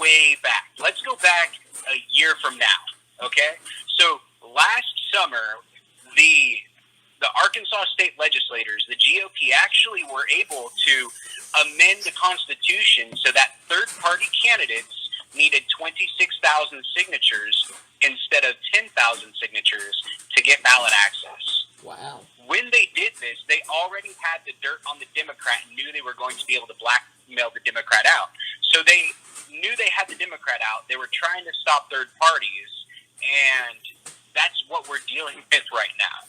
way back. Let's go back a year from now, okay? So last summer, the Arkansas state legislators, the GOP, actually were able to amend the Constitution so that third-party candidates needed 26,000 signatures instead of 10,000 signatures to get ballot access. Wow. When they did this, they already had the dirt on the Democrat and knew they were going to be able to blackmail the Democrat out. So they knew they had the Democrat out. They were trying to stop third parties, and that's what we're dealing with right now.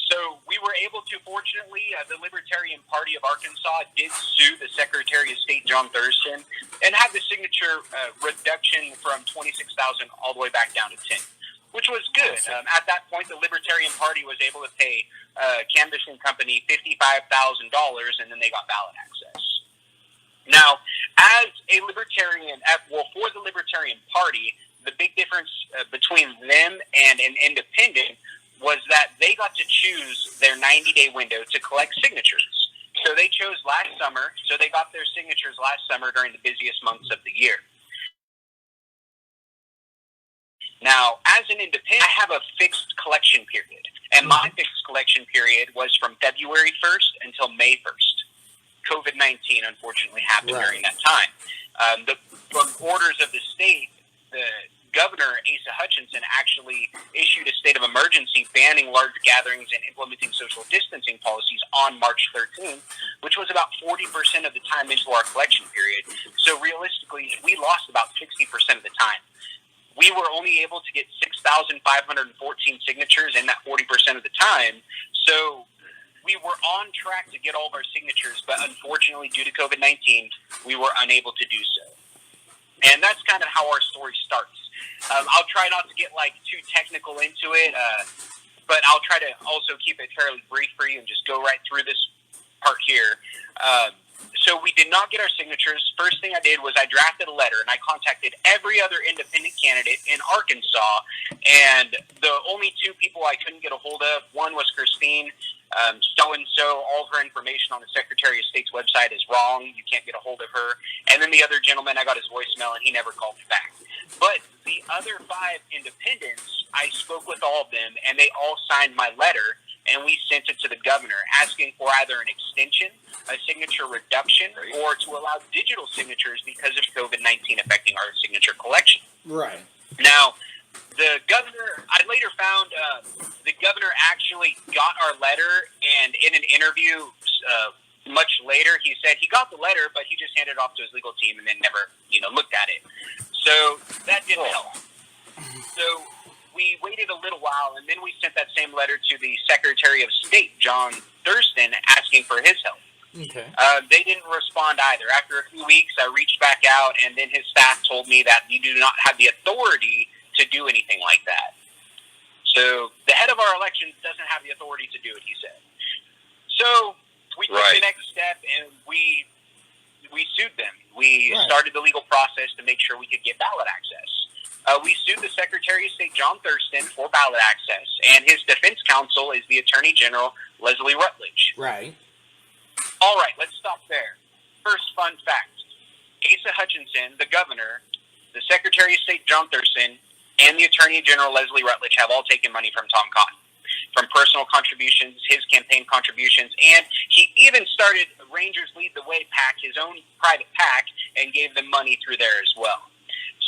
So we were able to, fortunately, the Libertarian Party of Arkansas did sue the Secretary of State, John Thurston, and had the signature reduction from 26,000 all the way back down to 10, which was good. Awesome. At that point, the Libertarian Party was able to pay canvassing company $55,000, and then they got ballot access. Now, as a Libertarian, for the Libertarian Party, the big difference between them and an independent was that they got to choose their 90-day window to collect signatures. So they chose last summer, so they got their signatures last summer during the busiest months of the year. Now, as an independent, I have a fixed collection period, and my fixed collection period was from February 1st until May 1st. COVID-19, unfortunately, happened during that time. From orders of the state, the Governor Asa Hutchinson actually issued a state of emergency banning large gatherings and implementing social distancing policies on March 13th, which was about 40% of the time into our collection period. So realistically, we lost about 60% of the time. We were only able to get 6,514 signatures in that 40% of the time. So we were on track to get all of our signatures, but unfortunately, due to COVID-19, we were unable to do so. And that's kind of how our story starts. I'll try not to get too technical into it, but I'll try to also keep it fairly brief for you and just go right through this part here. So we did not get our signatures. First thing I did was I drafted a letter, and I contacted every other independent candidate in Arkansas, and the only two people I couldn't get a hold of, one was Christine, so-and-so, all of her information on the Secretary of State's website is wrong. You can't get a hold of her. And then the other gentleman, I got his voicemail, and he never called me back. But the other 5 independents, I spoke with all of them, and they all signed my letter, and we sent it to the governor asking for either an extension, a signature reduction, or to allow digital signatures because of COVID-19 affecting our signature collection. Right. Now, the governor, I later found the governor actually got our letter, and in an interview much later, he said he got the letter, but he just handed it off to his legal team and then never, looked at it. So that didn't help. So we waited a little while, and then we sent that same letter to the Secretary of State, John Thurston, asking for his help. Okay. They didn't respond either. After a few weeks, I reached back out, and then his staff told me that you do not have the authority to do anything like that. So the head of our elections doesn't have the authority to do it, he said. So we took the next step, and we sued them. We started the legal process to make sure we could get ballot access. We sued the Secretary of State, John Thurston, for ballot access, and his defense counsel is the Attorney General, Leslie Rutledge. Right. All right, let's stop there. First fun fact. Asa Hutchinson, the governor, the Secretary of State, John Thurston, and the Attorney General, Leslie Rutledge, have all taken money from Tom Cotton, from personal contributions, his campaign contributions, and he even started Rangers Lead the Way PAC, his own private PAC, and gave them money through there as well.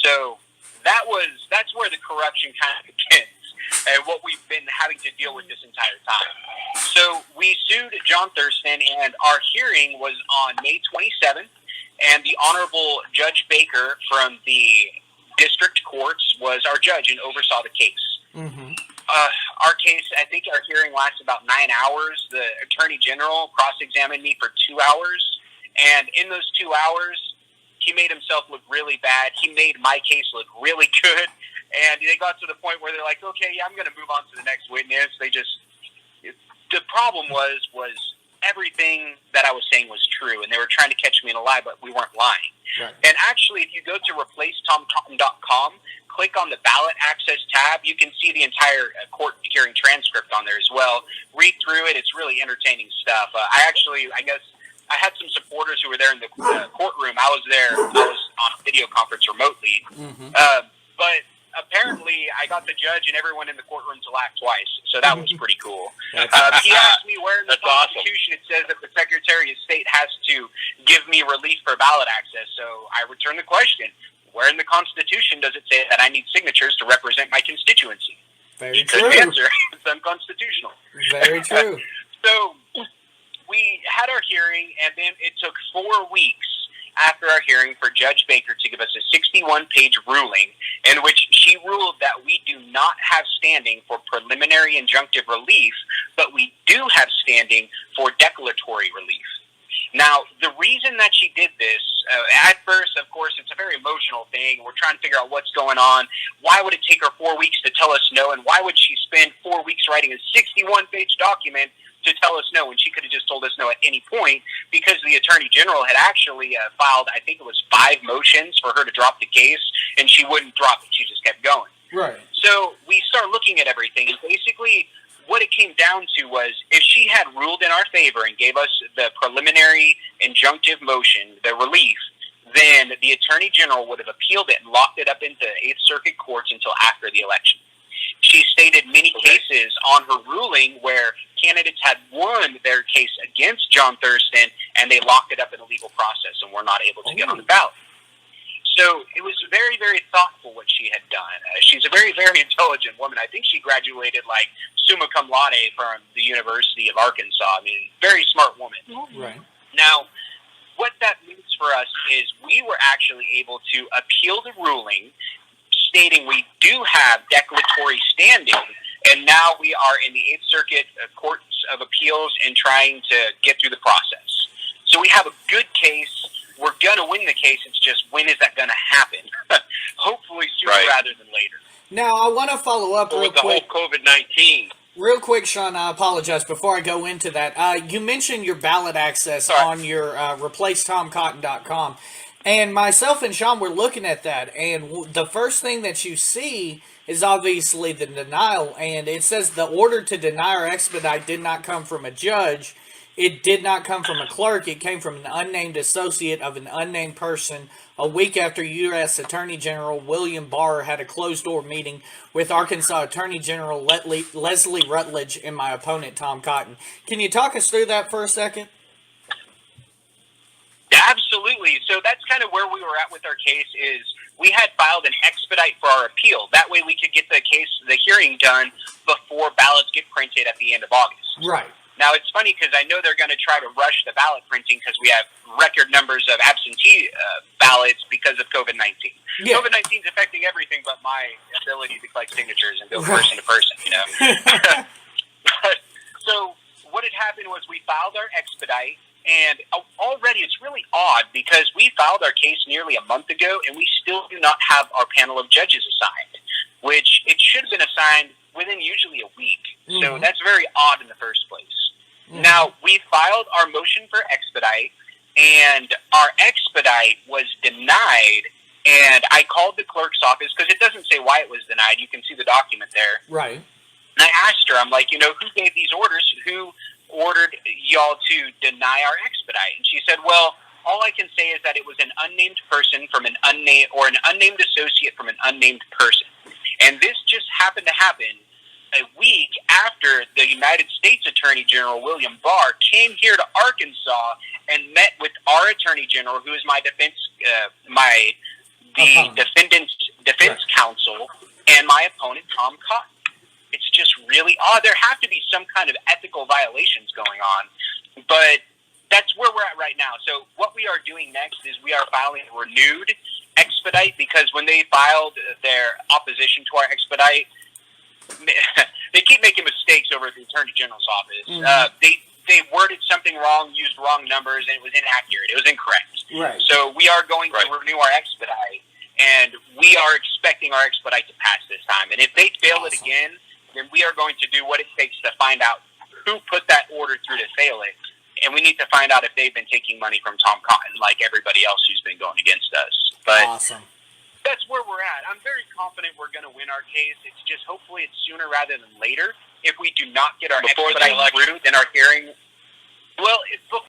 So that's where the corruption kind of begins, and what we've been having to deal with this entire time. So we sued John Thurston, and our hearing was on May 27th, and the Honorable Judge Baker from the district courts was our judge and oversaw the case. Mm-hmm. Our case, I think our hearing lasted about 9 hours. The Attorney General cross-examined me for 2 hours, and in those 2 hours, he made himself look really bad. He made my case look really good, and they got to the point where they're like, okay, yeah, I'm going to move on to the next witness. The problem was everything that I was saying was true, and they were trying to catch me in a lie, but we weren't lying. Right. And actually, if you go to replacetomcotton.com, click on the ballot access tab, you can see the entire court hearing transcript on there as well. Read through it. It's really entertaining stuff. I had some supporters who were there in the courtroom. I was there. I was on a video conference remotely. But apparently, I got the judge and everyone in the courtroom to laugh twice, so that was pretty cool. He asked me where in the Constitution it says that the Secretary of State has to give me relief for ballot access, so I returned the question. Where in the Constitution does it say that I need signatures to represent my constituency? Very true. Good answer. It's unconstitutional. Very true. So we had our hearing, and then it took 4 weeks after our hearing for Judge Baker to give us a 61-page ruling in which she ruled that we do not have standing for preliminary injunctive relief, but we do have standing for declaratory relief. Now, the reason that she did this, at first, of course, it's a very emotional thing. We're trying to figure out what's going on. Why would it take her 4 weeks to tell us no? And why would she spend 4 weeks writing a 61-page document to tell us no when she could have just told us no at any point? Because the Attorney General had actually filed, I think it was 5 motions for her to drop the case, and she wouldn't drop it. She just kept going. Right. So we start looking at everything, and basically what it came down to was if she had ruled in our favor and gave us the preliminary injunctive motion, the relief, then the Attorney General would have appealed it and locked it up into 8th Circuit courts until after the election. She stated many cases on her ruling where candidates had won their case against John Thurston, and they locked it up in a legal process and were not able to get on the ballot. So it was very, very thoughtful what she had done. She's a very, very intelligent woman. I think she graduated like summa cum laude from the University of Arkansas. I mean, very smart woman. Right. Now, what that means for us is we were actually able to appeal the ruling stating we do have declaratory standing, and now we are in the 8th Circuit Courts of Appeals and trying to get through the process. So we have a good case. We're going to win the case. It's just, when is that going to happen? Hopefully sooner rather than later. Now, I want to follow up real quick. With the whole COVID-19. Real quick, Sean, I apologize. Before I go into that, you mentioned your ballot access on your replacetomcotton.com. And myself and Sean were looking at that. And the first thing that you see is obviously the denial. And it says the order to deny or expedite did not come from a judge. It did not come from a clerk. It came from an unnamed associate of an unnamed person a week after U.S. Attorney General William Barr had a closed-door meeting with Arkansas Attorney General Leslie Rutledge and my opponent, Tom Cotton. Can you talk us through that for a second? Absolutely. So that's kind of where we were at with our case is we had filed an expedite for our appeal. That way we could get the hearing done before ballots get printed at the end of August. Right. Now, it's funny because I know they're going to try to rush the ballot printing because we have record numbers of absentee ballots because of COVID-19. Yeah. COVID-19 is affecting everything but my ability to collect signatures and go person to person, you know. So what had happened was we filed our expedite, and already it's really odd because we filed our case nearly a month ago, and we still do not have our panel of judges assigned, which it should have been assigned within usually a week. So that's very odd in the first place. Now, we filed our motion for expedite, and our expedite was denied, and I called the clerk's office because it doesn't say why it was denied. You can see the document there. Right. And I asked her, I'm like, who gave these orders? Who ordered y'all to deny our expedite? And she said, well, all I can say is that it was an unnamed person from an unnamed, or an unnamed associate from an unnamed person. And this just happened to happen a week after the United States Attorney General William Barr came here to Arkansas and met with our Attorney General, who is my defense counsel, and my opponent, Tom Cotton. It's just really odd. There have to be some kind of ethical violations going on, but that's where we're at right now. So what we are doing next is we are filing a renewed expedite because when they filed their opposition to our expedite, they keep making mistakes over at the Attorney General's office. They worded something wrong, used wrong numbers, and it was inaccurate. It was incorrect. Right. So we are going to renew our expedite, and we are expecting our expedite to pass this time. And if they fail it again, then we are going to do what it takes to find out who put that order through to fail it. And we need to find out if they've been taking money from Tom Cotton like everybody else who's been going against us. But that's where we're at. I'm very confident we're going to win our case. It's just hopefully it's sooner rather than later. If we do not get our expedite through, then our hearing... Well,